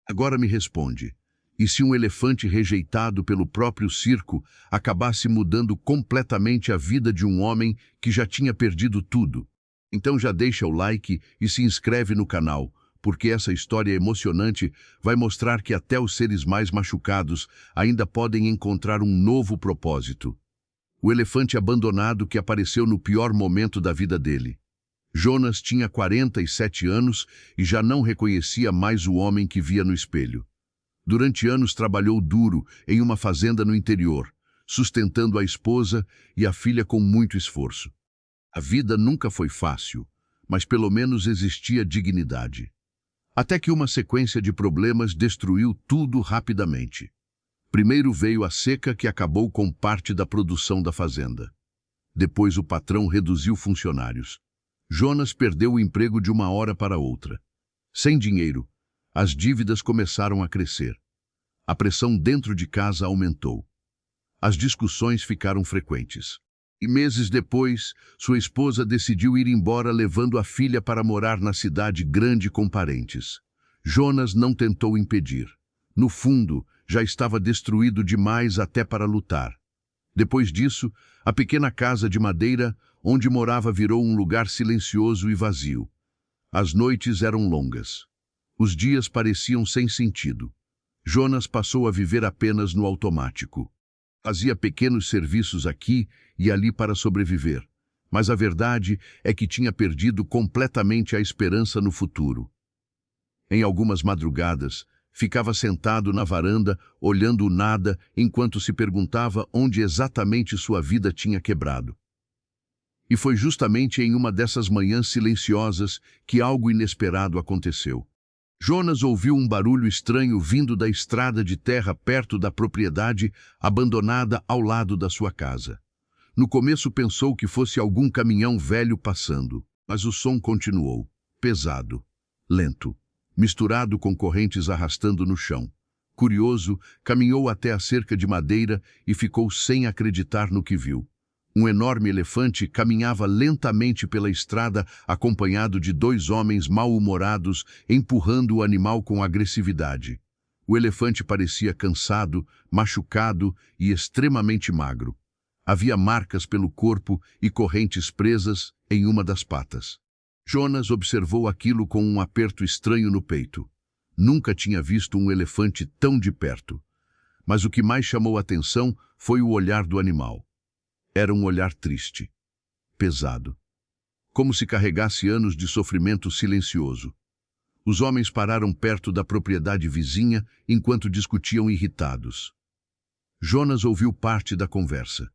Agora me responde, e se um elefante rejeitado pelo próprio circo acabasse mudando completamente a vida de um homem que já tinha perdido tudo? Então já deixa o like e se inscreve no canal, porque essa história emocionante vai mostrar que até os seres mais machucados ainda podem encontrar um novo propósito. O elefante abandonado que apareceu no pior momento da vida dele. Jonas tinha 47 anos e já não reconhecia mais o homem que via no espelho. Durante anos trabalhou duro em uma fazenda no interior, sustentando a esposa e a filha com muito esforço. A vida nunca foi fácil, mas pelo menos existia dignidade. Até que uma sequência de problemas destruiu tudo rapidamente. Primeiro veio a seca que acabou com parte da produção da fazenda. Depois o patrão reduziu funcionários. Jonas perdeu o emprego de uma hora para outra. Sem dinheiro, as dívidas começaram a crescer. A pressão dentro de casa aumentou. As discussões ficaram frequentes. E meses depois, sua esposa decidiu ir embora levando a filha para morar na cidade grande com parentes. Jonas não tentou impedir. No fundo, já estava destruído demais até para lutar. Depois disso, a pequena casa de madeira onde morava virou um lugar silencioso e vazio. As noites eram longas. Os dias pareciam sem sentido. Jonas passou a viver apenas no automático. Fazia pequenos serviços aqui e ali para sobreviver, mas a verdade é que tinha perdido completamente a esperança no futuro. Em algumas madrugadas, ficava sentado na varanda, olhando o nada, enquanto se perguntava onde exatamente sua vida tinha quebrado. E foi justamente em uma dessas manhãs silenciosas que algo inesperado aconteceu. Jonas ouviu um barulho estranho vindo da estrada de terra perto da propriedade abandonada ao lado da sua casa. No começo pensou que fosse algum caminhão velho passando, mas o som continuou, pesado, lento, misturado com correntes arrastando no chão. Curioso, caminhou até a cerca de madeira e ficou sem acreditar no que viu. Um enorme elefante caminhava lentamente pela estrada, acompanhado de dois homens mal-humorados, empurrando o animal com agressividade. O elefante parecia cansado, machucado e extremamente magro. Havia marcas pelo corpo e correntes presas em uma das patas. Jonas observou aquilo com um aperto estranho no peito. Nunca tinha visto um elefante tão de perto. Mas o que mais chamou a atenção foi o olhar do animal. Era um olhar triste, pesado, como se carregasse anos de sofrimento silencioso. Os homens pararam perto da propriedade vizinha enquanto discutiam irritados. Jonas ouviu parte da conversa.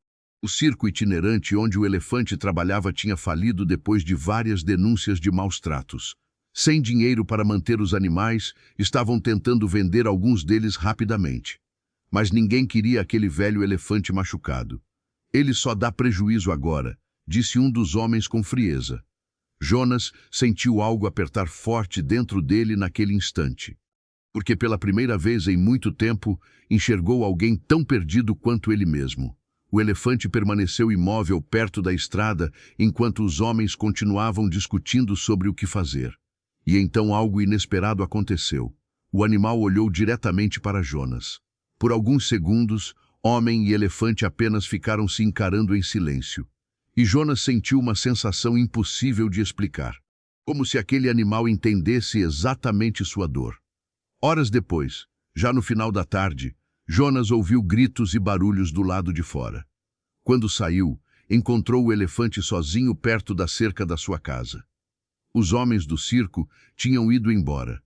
O circo itinerante onde o elefante trabalhava tinha falido depois de várias denúncias de maus tratos. Sem dinheiro para manter os animais, estavam tentando vender alguns deles rapidamente. Mas ninguém queria aquele velho elefante machucado. Ele só dá prejuízo agora, disse um dos homens com frieza. Jonas sentiu algo apertar forte dentro dele naquele instante. Porque pela primeira vez em muito tempo, enxergou alguém tão perdido quanto ele mesmo. O elefante permaneceu imóvel perto da estrada enquanto os homens continuavam discutindo sobre o que fazer. E então algo inesperado aconteceu. O animal olhou diretamente para Jonas. Por alguns segundos, homem e elefante apenas ficaram se encarando em silêncio. E Jonas sentiu uma sensação impossível de explicar. Como se aquele animal entendesse exatamente sua dor. Horas depois, já no final da tarde, Jonas ouviu gritos e barulhos do lado de fora. Quando saiu, encontrou o elefante sozinho perto da cerca da sua casa. Os homens do circo tinham ido embora.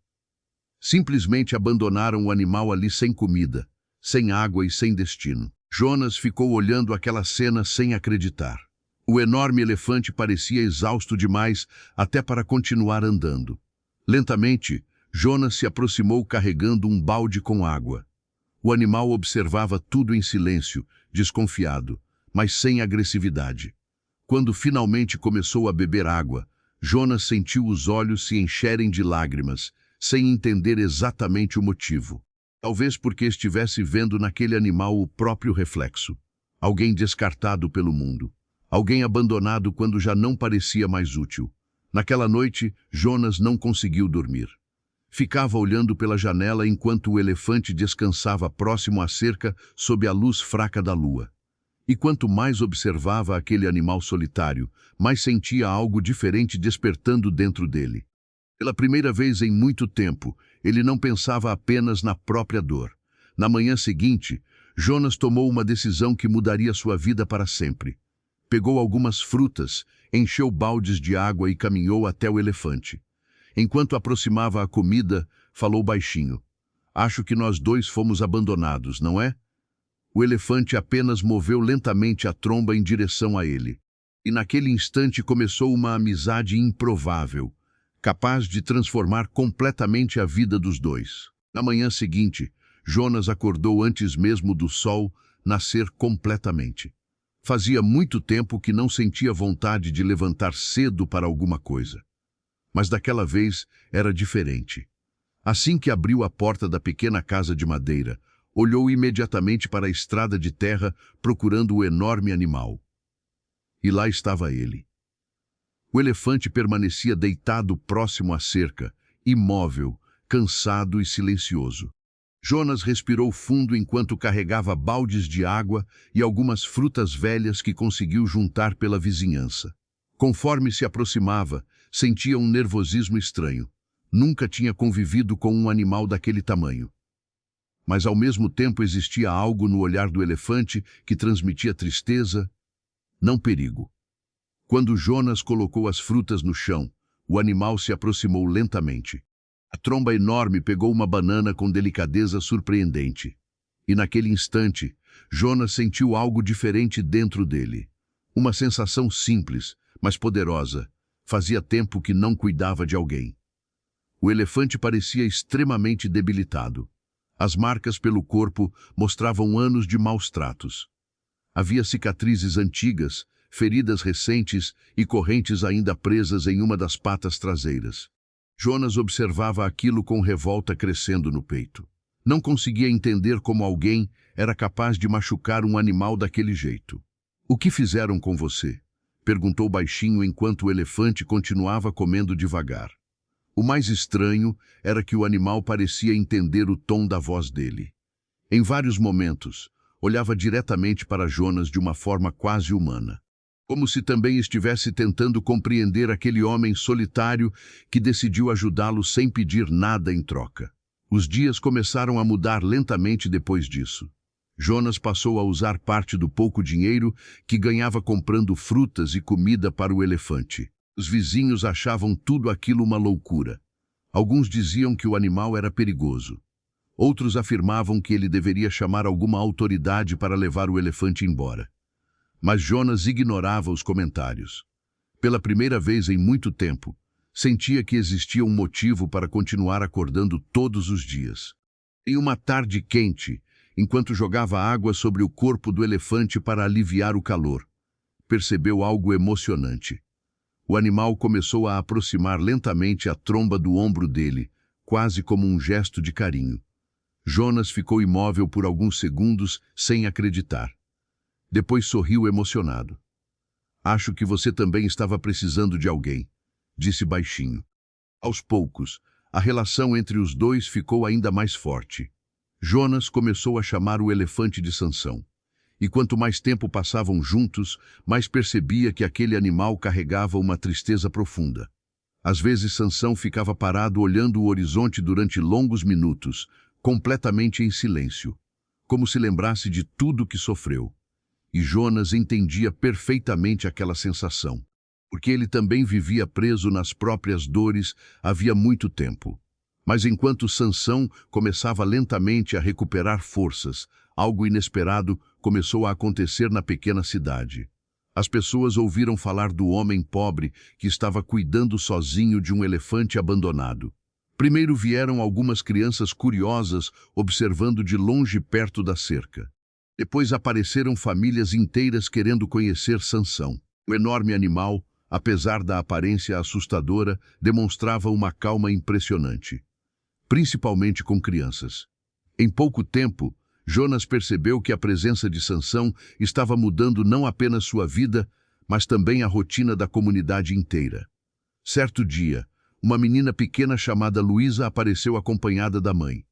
Simplesmente abandonaram o animal ali sem comida, sem água e sem destino. Jonas ficou olhando aquela cena sem acreditar. O enorme elefante parecia exausto demais até para continuar andando. Lentamente, Jonas se aproximou carregando um balde com água. O animal observava tudo em silêncio, desconfiado, mas sem agressividade. Quando finalmente começou a beber água, Jonas sentiu os olhos se encherem de lágrimas, sem entender exatamente o motivo. Talvez porque estivesse vendo naquele animal o próprio reflexo. Alguém descartado pelo mundo. Alguém abandonado quando já não parecia mais útil. Naquela noite, Jonas não conseguiu dormir. Ficava olhando pela janela enquanto o elefante descansava próximo à cerca sob a luz fraca da lua. E quanto mais observava aquele animal solitário, mais sentia algo diferente despertando dentro dele. Pela primeira vez em muito tempo, ele não pensava apenas na própria dor. Na manhã seguinte, Jonas tomou uma decisão que mudaria sua vida para sempre. Pegou algumas frutas, encheu baldes de água e caminhou até o elefante. Enquanto aproximava a comida, falou baixinho: "Acho que nós dois fomos abandonados, não é?" O elefante apenas moveu lentamente a tromba em direção a ele. E naquele instante começou uma amizade improvável, capaz de transformar completamente a vida dos dois. Na manhã seguinte, Jonas acordou antes mesmo do sol nascer completamente. Fazia muito tempo que não sentia vontade de levantar cedo para alguma coisa. Mas daquela vez era diferente. Assim que abriu a porta da pequena casa de madeira, olhou imediatamente para a estrada de terra procurando o enorme animal. E lá estava ele. O elefante permanecia deitado próximo à cerca, imóvel, cansado e silencioso. Jonas respirou fundo enquanto carregava baldes de água e algumas frutas velhas que conseguiu juntar pela vizinhança. Conforme se aproximava, sentia um nervosismo estranho. Nunca tinha convivido com um animal daquele tamanho. Mas ao mesmo tempo existia algo no olhar do elefante que transmitia tristeza, não perigo. Quando Jonas colocou as frutas no chão, o animal se aproximou lentamente. A tromba enorme pegou uma banana com delicadeza surpreendente. E naquele instante, Jonas sentiu algo diferente dentro dele. Uma sensação simples, mas poderosa. Fazia tempo que não cuidava de alguém. O elefante parecia extremamente debilitado. As marcas pelo corpo mostravam anos de maus tratos. Havia cicatrizes antigas, feridas recentes e correntes ainda presas em uma das patas traseiras. Jonas observava aquilo com revolta crescendo no peito. Não conseguia entender como alguém era capaz de machucar um animal daquele jeito. "O que fizeram com você?" perguntou baixinho enquanto o elefante continuava comendo devagar. O mais estranho era que o animal parecia entender o tom da voz dele. Em vários momentos, olhava diretamente para Jonas de uma forma quase humana, como se também estivesse tentando compreender aquele homem solitário que decidiu ajudá-lo sem pedir nada em troca. Os dias começaram a mudar lentamente depois disso. Jonas passou a usar parte do pouco dinheiro que ganhava comprando frutas e comida para o elefante. Os vizinhos achavam tudo aquilo uma loucura. Alguns diziam que o animal era perigoso. Outros afirmavam que ele deveria chamar alguma autoridade para levar o elefante embora. Mas Jonas ignorava os comentários. Pela primeira vez em muito tempo, sentia que existia um motivo para continuar acordando todos os dias. Em uma tarde quente, enquanto jogava água sobre o corpo do elefante para aliviar o calor, percebeu algo emocionante. O animal começou a aproximar lentamente a tromba do ombro dele, quase como um gesto de carinho. Jonas ficou imóvel por alguns segundos, sem acreditar. Depois sorriu emocionado. "Acho que você também estava precisando de alguém", disse baixinho. Aos poucos, a relação entre os dois ficou ainda mais forte. Jonas começou a chamar o elefante de Sansão. E quanto mais tempo passavam juntos, mais percebia que aquele animal carregava uma tristeza profunda. Às vezes Sansão ficava parado olhando o horizonte durante longos minutos, completamente em silêncio, como se lembrasse de tudo que sofreu. E Jonas entendia perfeitamente aquela sensação, porque ele também vivia preso nas próprias dores havia muito tempo. Mas enquanto Sansão começava lentamente a recuperar forças, algo inesperado começou a acontecer na pequena cidade. As pessoas ouviram falar do homem pobre que estava cuidando sozinho de um elefante abandonado. Primeiro vieram algumas crianças curiosas observando de longe perto da cerca. Depois apareceram famílias inteiras querendo conhecer Sansão. O enorme animal, apesar da aparência assustadora, demonstrava uma calma impressionante, principalmente com crianças. Em pouco tempo, Jonas percebeu que a presença de Sansão estava mudando não apenas sua vida, mas também a rotina da comunidade inteira. Certo dia, Uma menina pequena chamada Luísa apareceu acompanhada da mãe.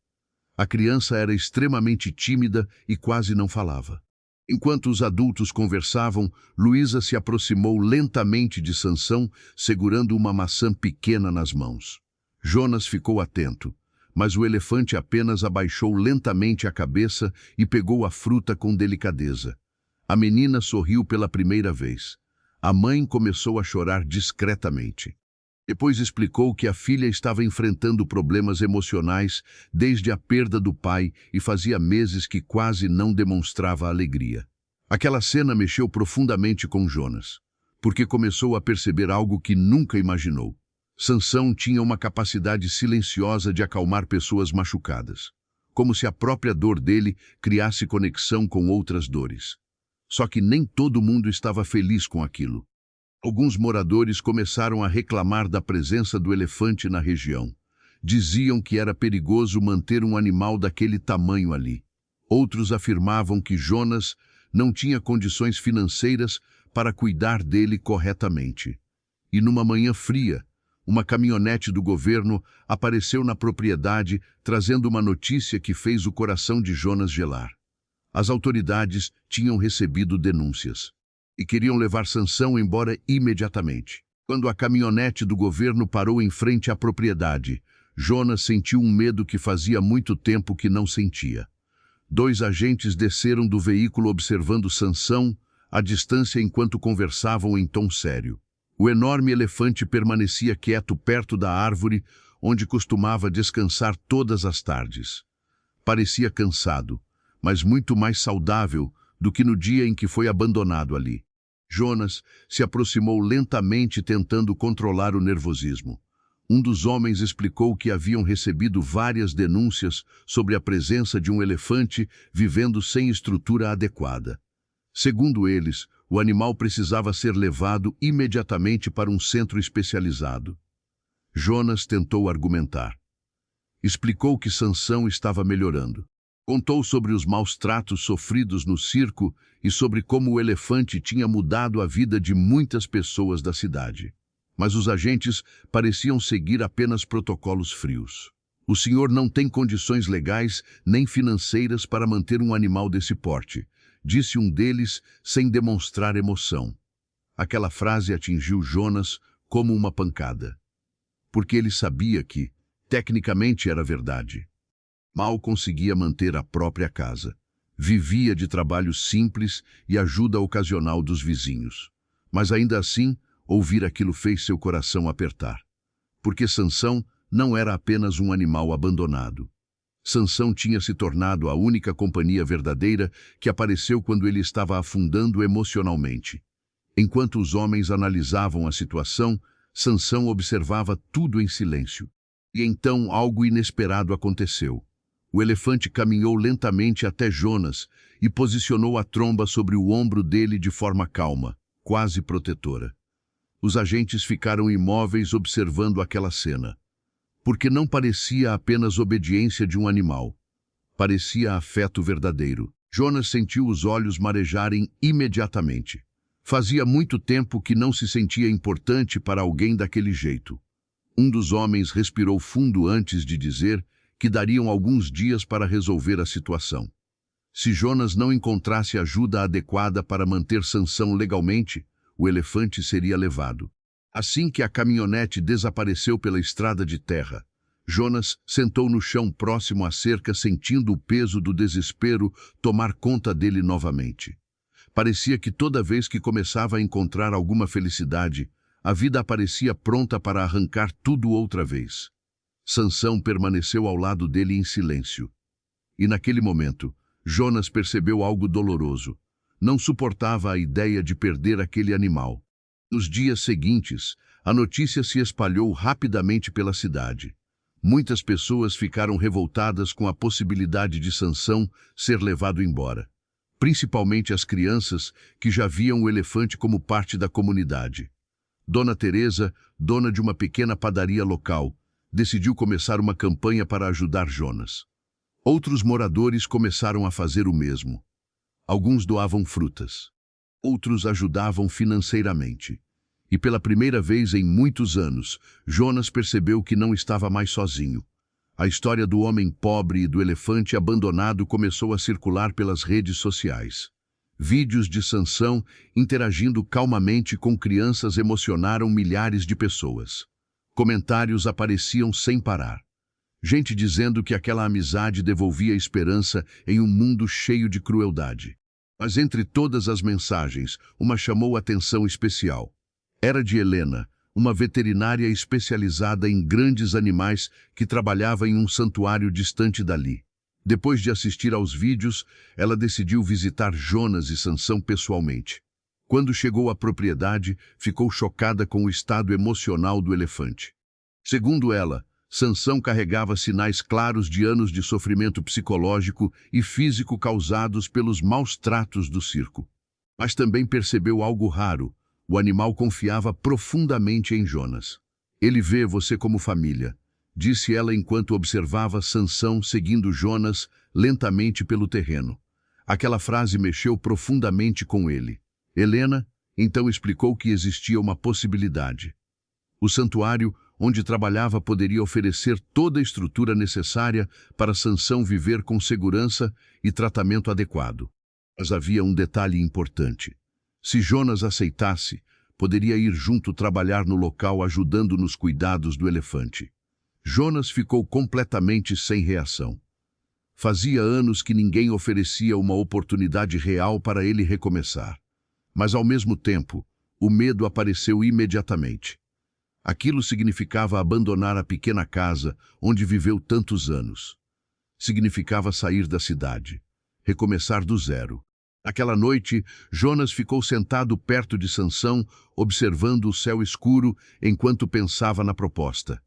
A criança era extremamente tímida e quase não falava. Enquanto os adultos conversavam, Luísa se aproximou lentamente de Sansão, segurando uma maçã pequena nas mãos. Jonas ficou atento, mas o elefante apenas abaixou lentamente a cabeça e pegou a fruta com delicadeza. A menina sorriu pela primeira vez. A mãe começou a chorar discretamente. Depois explicou que a filha estava enfrentando problemas emocionais desde a perda do pai e fazia meses que quase não demonstrava alegria. Aquela cena mexeu profundamente com Jonas, porque começou a perceber algo que nunca imaginou. Sansão tinha uma capacidade silenciosa de acalmar pessoas machucadas, como se a própria dor dele criasse conexão com outras dores. Só que nem todo mundo estava feliz com aquilo. Alguns moradores começaram a reclamar da presença do elefante na região. Diziam que era perigoso manter um animal daquele tamanho ali. Outros afirmavam que Jonas não tinha condições financeiras para cuidar dele corretamente. E numa manhã fria, uma caminhonete do governo apareceu na propriedade trazendo uma notícia que fez o coração de Jonas gelar. As autoridades tinham recebido denúncias e queriam levar Sansão embora imediatamente. Quando a caminhonete do governo parou em frente à propriedade, Jonas sentiu um medo que fazia muito tempo que não sentia. 2 agentes desceram do veículo observando Sansão à distância enquanto conversavam em tom sério. O enorme elefante permanecia quieto perto da árvore onde costumava descansar todas as tardes. Parecia cansado, mas muito mais saudável do que no dia em que foi abandonado ali. Jonas se aproximou lentamente tentando controlar o nervosismo. Um dos homens explicou que haviam recebido várias denúncias sobre a presença de um elefante vivendo sem estrutura adequada. Segundo eles, o animal precisava ser levado imediatamente para um centro especializado. Jonas tentou argumentar. Explicou que Sansão estava melhorando. Contou sobre os maus tratos sofridos no circo e sobre como o elefante tinha mudado a vida de muitas pessoas da cidade. Mas os agentes pareciam seguir apenas protocolos frios. O senhor não tem condições legais nem financeiras para manter um animal desse porte, disse um deles sem demonstrar emoção. Aquela frase atingiu Jonas como uma pancada, porque ele sabia que, tecnicamente, era verdade. Mal conseguia manter a própria casa. Vivia de trabalho simples e ajuda ocasional dos vizinhos. Mas ainda assim, ouvir aquilo fez seu coração apertar. Porque Sansão não era apenas um animal abandonado. Sansão tinha se tornado a única companhia verdadeira que apareceu quando ele estava afundando emocionalmente. Enquanto os homens analisavam a situação, Sansão observava tudo em silêncio. E então algo inesperado aconteceu. O elefante caminhou lentamente até Jonas e posicionou a tromba sobre o ombro dele de forma calma, quase protetora. Os agentes ficaram imóveis observando aquela cena, porque não parecia apenas obediência de um animal. Parecia afeto verdadeiro. Jonas sentiu os olhos marejarem imediatamente. Fazia muito tempo que não se sentia importante para alguém daquele jeito. Um dos homens respirou fundo antes de dizer que dariam alguns dias para resolver a situação. Se Jonas não encontrasse ajuda adequada para manter Sansão legalmente, o elefante seria levado. Assim que a caminhonete desapareceu pela estrada de terra, Jonas sentou no chão próximo à cerca, sentindo o peso do desespero tomar conta dele novamente. Parecia que toda vez que começava a encontrar alguma felicidade, a vida aparecia pronta para arrancar tudo outra vez. Sansão permaneceu ao lado dele em silêncio. E naquele momento, Jonas percebeu algo doloroso. Não suportava a ideia de perder aquele animal. Nos dias seguintes, a notícia se espalhou rapidamente pela cidade. Muitas pessoas ficaram revoltadas com a possibilidade de Sansão ser levado embora. Principalmente as crianças, que já viam o elefante como parte da comunidade. Dona Teresa, dona de uma pequena padaria local, decidiu começar uma campanha para ajudar Jonas. Outros moradores começaram a fazer o mesmo. Alguns doavam frutas. Outros ajudavam financeiramente. E pela primeira vez em muitos anos, Jonas percebeu que não estava mais sozinho. A história do homem pobre e do elefante abandonado começou a circular pelas redes sociais. Vídeos de Sansão interagindo calmamente com crianças emocionaram milhares de pessoas. Comentários apareciam sem parar. Gente dizendo que aquela amizade devolvia esperança em um mundo cheio de crueldade. Mas entre todas as mensagens, uma chamou atenção especial. Era de Helena, uma veterinária especializada em grandes animais que trabalhava em um santuário distante dali. Depois de assistir aos vídeos, ela decidiu visitar Jonas e Sansão pessoalmente. Quando chegou à propriedade, ficou chocada com o estado emocional do elefante. Segundo ela, Sansão carregava sinais claros de anos de sofrimento psicológico e físico causados pelos maus tratos do circo. Mas também percebeu algo raro. O animal confiava profundamente em Jonas. Ele vê você como família, disse ela enquanto observava Sansão seguindo Jonas lentamente pelo terreno. Aquela frase mexeu profundamente com ele. Helena então explicou que existia uma possibilidade. O santuário onde trabalhava poderia oferecer toda a estrutura necessária para Sansão viver com segurança e tratamento adequado. Mas havia um detalhe importante. Se Jonas aceitasse, poderia ir junto trabalhar no local ajudando nos cuidados do elefante. Jonas ficou completamente sem reação. Fazia anos que ninguém oferecia uma oportunidade real para ele recomeçar. Mas, ao mesmo tempo, o medo apareceu imediatamente. Aquilo significava abandonar a pequena casa onde viveu tantos anos. Significava sair da cidade, recomeçar do zero. Naquela noite, Jonas ficou sentado perto de Sansão, observando o céu escuro enquanto pensava na proposta.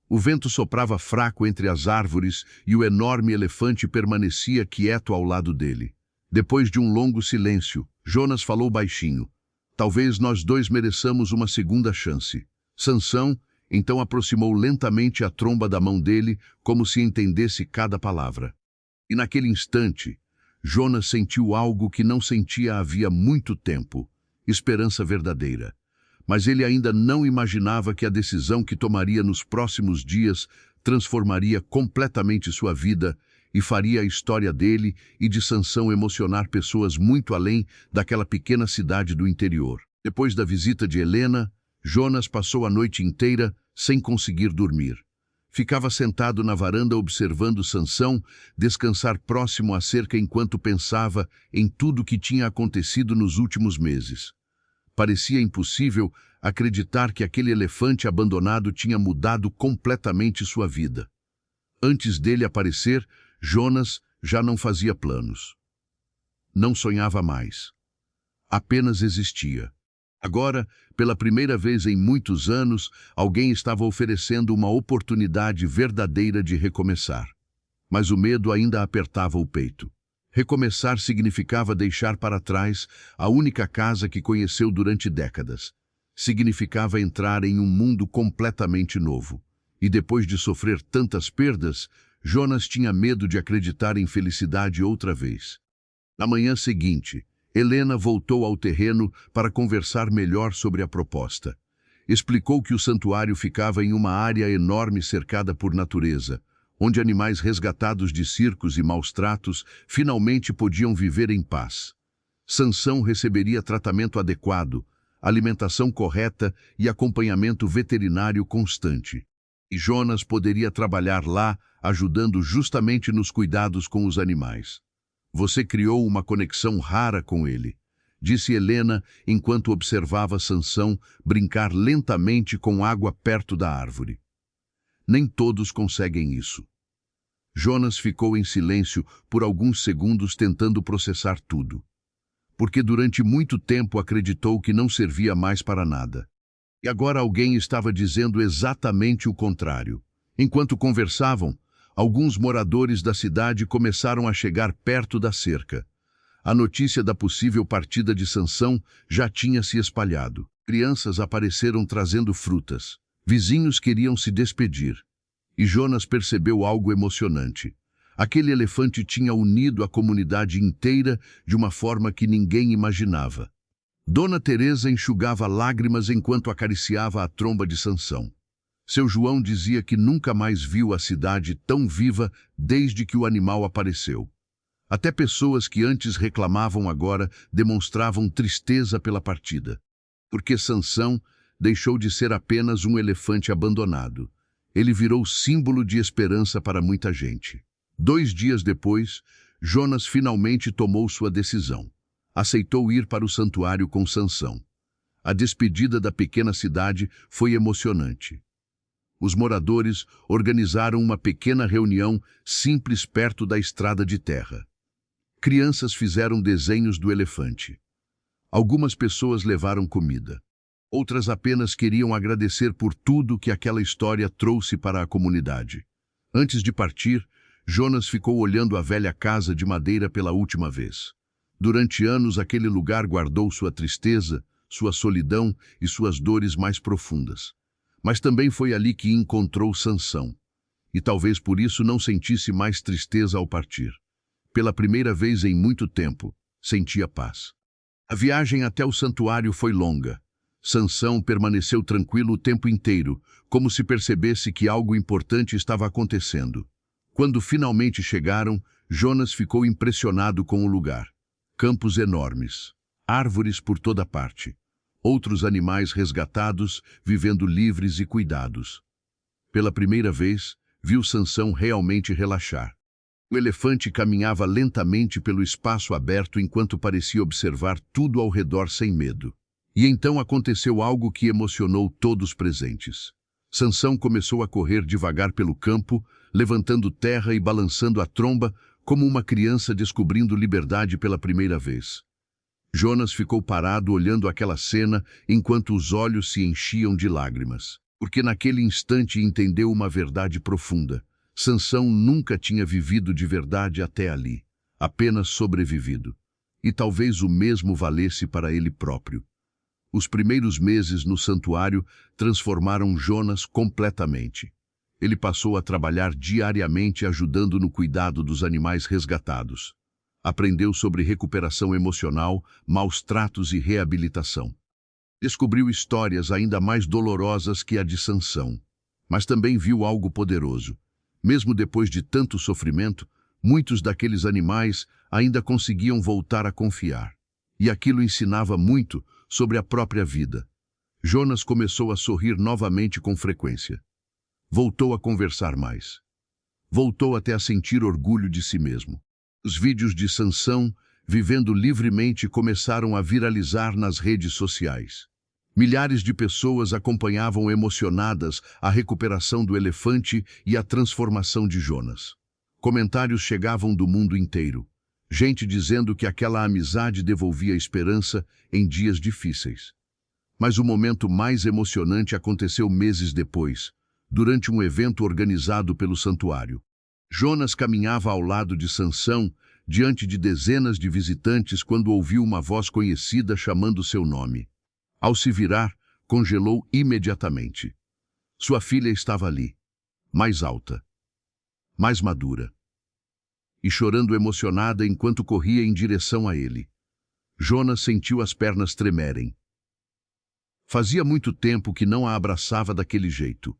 O vento soprava fraco entre as árvores e o enorme elefante permanecia quieto ao lado dele. Depois de um longo silêncio, Jonas falou baixinho. Talvez nós dois mereçamos uma segunda chance. Sansão então aproximou lentamente a tromba da mão dele, como se entendesse cada palavra. E naquele instante, Jonas sentiu algo que não sentia havia muito tempo, esperança verdadeira. Mas ele ainda não imaginava que a decisão que tomaria nos próximos dias transformaria completamente sua vida e faria a história dele e de Sansão emocionar pessoas muito além daquela pequena cidade do interior. Depois da visita de Helena, Jonas passou a noite inteira sem conseguir dormir. Ficava sentado na varanda observando Sansão descansar próximo à cerca enquanto pensava em tudo que tinha acontecido nos últimos meses. Parecia impossível acreditar que aquele elefante abandonado tinha mudado completamente sua vida. Antes dele aparecer, Jonas já não fazia planos. Não sonhava mais. Apenas existia. Agora, pela primeira vez em muitos anos, alguém estava oferecendo uma oportunidade verdadeira de recomeçar. Mas o medo ainda apertava o peito. Recomeçar significava deixar para trás a única casa que conheceu durante décadas. Significava entrar em um mundo completamente novo. E depois de sofrer tantas perdas, Jonas tinha medo de acreditar em felicidade outra vez. Na manhã seguinte, Helena voltou ao terreno para conversar melhor sobre a proposta. Explicou que o santuário ficava em uma área enorme cercada por natureza, onde animais resgatados de circos e maus tratos finalmente podiam viver em paz. Sansão receberia tratamento adequado, alimentação correta e acompanhamento veterinário constante. E Jonas poderia trabalhar lá, ajudando justamente nos cuidados com os animais. Você criou uma conexão rara com ele, disse Helena enquanto observava Sansão brincar lentamente com água perto da árvore. Nem todos conseguem isso. Jonas ficou em silêncio por alguns segundos tentando processar tudo. Porque durante muito tempo acreditou que não servia mais para nada. E agora alguém estava dizendo exatamente o contrário. Enquanto conversavam, alguns moradores da cidade começaram a chegar perto da cerca. A notícia da possível partida de Sansão já tinha se espalhado. Crianças apareceram trazendo frutas. Vizinhos queriam se despedir. E Jonas percebeu algo emocionante. Aquele elefante tinha unido a comunidade inteira de uma forma que ninguém imaginava. Dona Teresa enxugava lágrimas enquanto acariciava a tromba de Sansão. Seu João dizia que nunca mais viu a cidade tão viva desde que o animal apareceu. Até pessoas que antes reclamavam agora demonstravam tristeza pela partida. Porque Sansão deixou de ser apenas um elefante abandonado. Ele virou símbolo de esperança para muita gente. 2 dias depois, Jonas finalmente tomou sua decisão. Aceitou ir para o santuário com Sansão. A despedida da pequena cidade foi emocionante. Os moradores organizaram uma pequena reunião simples perto da estrada de terra. Crianças fizeram desenhos do elefante. Algumas pessoas levaram comida. Outras apenas queriam agradecer por tudo que aquela história trouxe para a comunidade. Antes de partir, Jonas ficou olhando a velha casa de madeira pela última vez. Durante anos, aquele lugar guardou sua tristeza, sua solidão e suas dores mais profundas. Mas também foi ali que encontrou Sansão. E talvez por isso não sentisse mais tristeza ao partir. Pela primeira vez em muito tempo, sentia paz. A viagem até o santuário foi longa. Sansão permaneceu tranquilo o tempo inteiro, como se percebesse que algo importante estava acontecendo. Quando finalmente chegaram, Jonas ficou impressionado com o lugar. Campos enormes, árvores por toda parte, outros animais resgatados, vivendo livres e cuidados. Pela primeira vez, viu Sansão realmente relaxar. O elefante caminhava lentamente pelo espaço aberto enquanto parecia observar tudo ao redor sem medo. E então aconteceu algo que emocionou todos presentes. Sansão começou a correr devagar pelo campo, levantando terra e balançando a tromba como uma criança descobrindo liberdade pela primeira vez. Jonas ficou parado olhando aquela cena enquanto os olhos se enchiam de lágrimas, porque naquele instante entendeu uma verdade profunda. Sansão nunca tinha vivido de verdade até ali, apenas sobrevivido. E talvez o mesmo valesse para ele próprio. Os primeiros meses no santuário transformaram Jonas completamente. Ele passou a trabalhar diariamente ajudando no cuidado dos animais resgatados. Aprendeu sobre recuperação emocional, maus tratos e reabilitação. Descobriu histórias ainda mais dolorosas que a de Sansão, mas também viu algo poderoso. Mesmo depois de tanto sofrimento, muitos daqueles animais ainda conseguiam voltar a confiar. E aquilo ensinava muito sobre a própria vida. Jonas começou a sorrir novamente com frequência. Voltou a conversar mais. Voltou até a sentir orgulho de si mesmo. Os vídeos de Sansão, vivendo livremente, começaram a viralizar nas redes sociais. Milhares de pessoas acompanhavam emocionadas a recuperação do elefante e a transformação de Jonas. Comentários chegavam do mundo inteiro. Gente dizendo que aquela amizade devolvia esperança em dias difíceis. Mas o momento mais emocionante aconteceu meses depois, durante um evento organizado pelo santuário. Jonas caminhava ao lado de Sansão, diante de dezenas de visitantes, quando ouviu uma voz conhecida chamando seu nome. Ao se virar, congelou imediatamente. Sua filha estava ali, mais alta, mais madura, e chorando emocionada enquanto corria em direção a ele. Jonas sentiu as pernas tremerem. Fazia muito tempo que não a abraçava daquele jeito.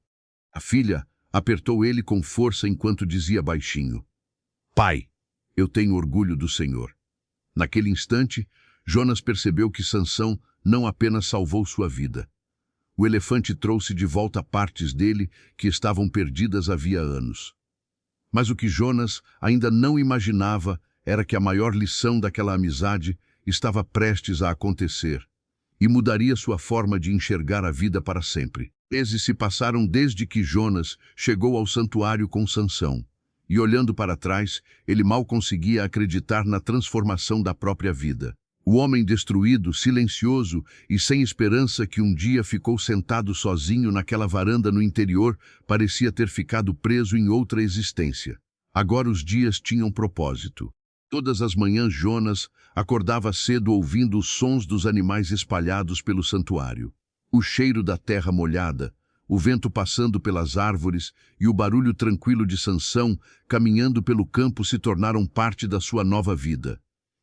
A filha apertou ele com força enquanto dizia baixinho: "Pai, eu tenho orgulho do Senhor." Naquele instante, Jonas percebeu que Sansão não apenas salvou sua vida. O elefante trouxe de volta partes dele que estavam perdidas havia anos. Mas o que Jonas ainda não imaginava era que a maior lição daquela amizade estava prestes a acontecer e mudaria sua forma de enxergar a vida para sempre. Meses se passaram desde que Jonas chegou ao santuário com Sansão, e olhando para trás, ele mal conseguia acreditar na transformação da própria vida. O homem destruído, silencioso e sem esperança que um dia ficou sentado sozinho naquela varanda no interior, parecia ter ficado preso em outra existência. Agora os dias tinham propósito. Todas as manhãs Jonas acordava cedo ouvindo os sons dos animais espalhados pelo santuário. O cheiro da terra molhada, o vento passando pelas árvores e o barulho tranquilo de Sansão caminhando pelo campo se tornaram parte da sua nova vida.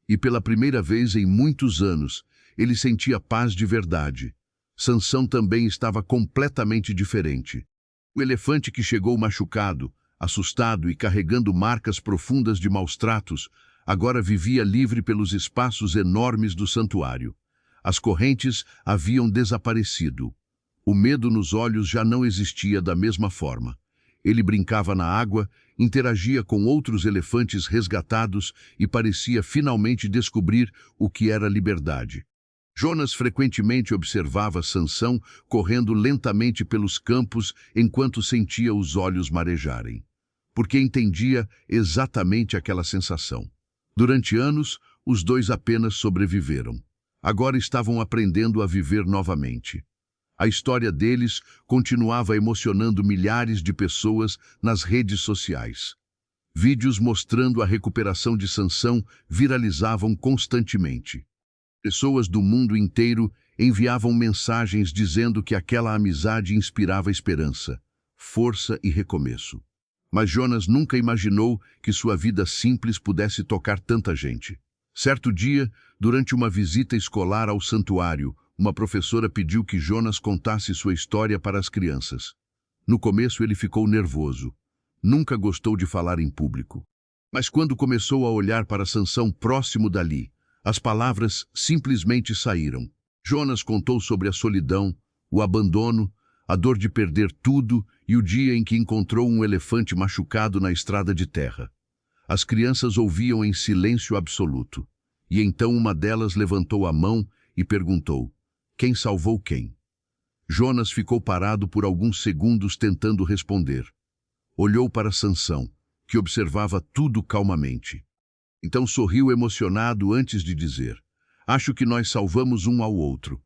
E pela primeira vez em muitos anos, ele sentia paz de verdade. Sansão também estava completamente diferente. O elefante que chegou machucado, assustado e carregando marcas profundas de maus-tratos, agora vivia livre pelos espaços enormes do santuário. As correntes haviam desaparecido. O medo nos olhos já não existia da mesma forma. Ele brincava na água, interagia com outros elefantes resgatados e parecia finalmente descobrir o que era liberdade. Jonas frequentemente observava Sansão correndo lentamente pelos campos enquanto sentia os olhos marejarem, porque entendia exatamente aquela sensação. Durante anos, os dois apenas sobreviveram. Agora estavam aprendendo a viver novamente. A história deles continuava emocionando milhares de pessoas nas redes sociais. Vídeos mostrando a recuperação de Sansão viralizavam constantemente. Pessoas do mundo inteiro enviavam mensagens dizendo que aquela amizade inspirava esperança, força e recomeço. Mas Jonas nunca imaginou que sua vida simples pudesse tocar tanta gente. Certo dia, durante uma visita escolar ao santuário, uma professora pediu que Jonas contasse sua história para as crianças. No começo ele ficou nervoso. Nunca gostou de falar em público. Mas quando começou a olhar para Sansão próximo dali, as palavras simplesmente saíram. Jonas contou sobre a solidão, o abandono, a dor de perder tudo e o dia em que encontrou um elefante machucado na estrada de terra. As crianças ouviam em silêncio absoluto. E então uma delas levantou a mão e perguntou: quem salvou quem? Jonas ficou parado por alguns segundos tentando responder. Olhou para Sansão, que observava tudo calmamente. Então sorriu emocionado antes de dizer: acho que nós salvamos um ao outro.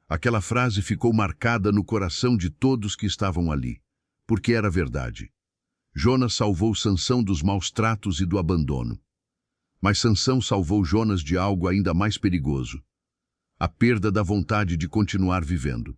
Aquela frase ficou marcada no coração de todos que estavam ali, porque era verdade. Jonas salvou Sansão dos maus tratos e do abandono. Mas Sansão salvou Jonas de algo ainda mais perigoso: a perda da vontade de continuar vivendo.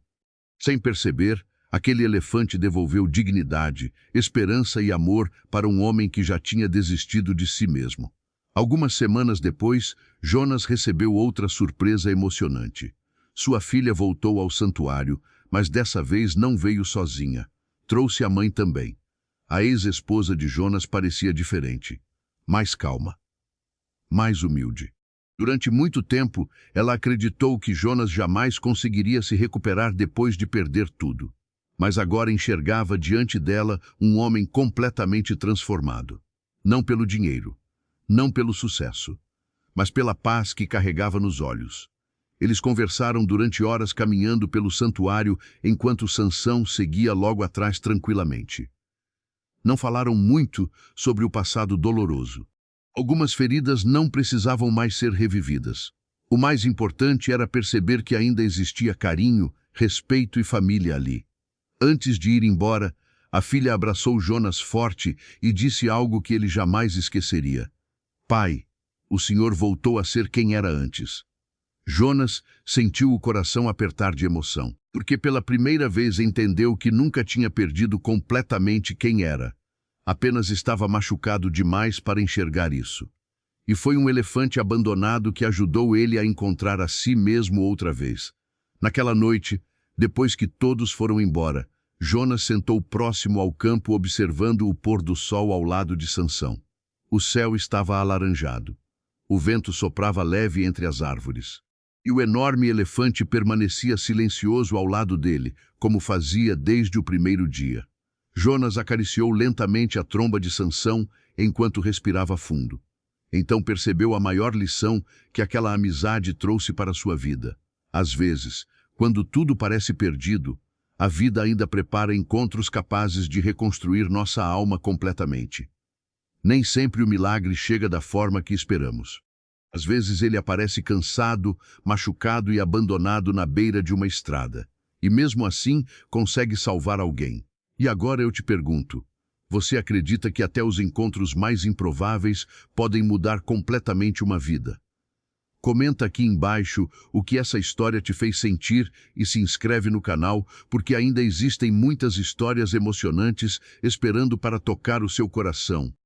Sem perceber, aquele elefante devolveu dignidade, esperança e amor para um homem que já tinha desistido de si mesmo. Algumas semanas depois, Jonas recebeu outra surpresa emocionante. Sua filha voltou ao santuário, mas dessa vez não veio sozinha. Trouxe a mãe também. A ex-esposa de Jonas parecia diferente, mais calma, mais humilde. Durante muito tempo, ela acreditou que Jonas jamais conseguiria se recuperar depois de perder tudo. Mas agora enxergava diante dela um homem completamente transformado. Não pelo dinheiro, não pelo sucesso, mas pela paz que carregava nos olhos. Eles conversaram durante horas caminhando pelo santuário enquanto Sansão seguia logo atrás tranquilamente. Não falaram muito sobre o passado doloroso. Algumas feridas não precisavam mais ser revividas. O mais importante era perceber que ainda existia carinho, respeito e família ali. Antes de ir embora, a filha abraçou Jonas forte e disse algo que ele jamais esqueceria: pai, o senhor voltou a ser quem era antes. Jonas sentiu o coração apertar de emoção, porque pela primeira vez entendeu que nunca tinha perdido completamente quem era. Apenas estava machucado demais para enxergar isso. E foi um elefante abandonado que ajudou ele a encontrar a si mesmo outra vez. Naquela noite, depois que todos foram embora, Jonas sentou próximo ao campo observando o pôr do sol ao lado de Sansão. O céu estava alaranjado. O vento soprava leve entre as árvores. E o enorme elefante permanecia silencioso ao lado dele, como fazia desde o primeiro dia. Jonas acariciou lentamente a tromba de Sansão enquanto respirava fundo. Então percebeu a maior lição que aquela amizade trouxe para sua vida. Às vezes, quando tudo parece perdido, a vida ainda prepara encontros capazes de reconstruir nossa alma completamente. Nem sempre o milagre chega da forma que esperamos. Às vezes ele aparece cansado, machucado e abandonado na beira de uma estrada. E mesmo assim, consegue salvar alguém. E agora eu te pergunto, você acredita que até os encontros mais improváveis podem mudar completamente uma vida? Comenta aqui embaixo o que essa história te fez sentir e se inscreve no canal, porque ainda existem muitas histórias emocionantes esperando para tocar o seu coração.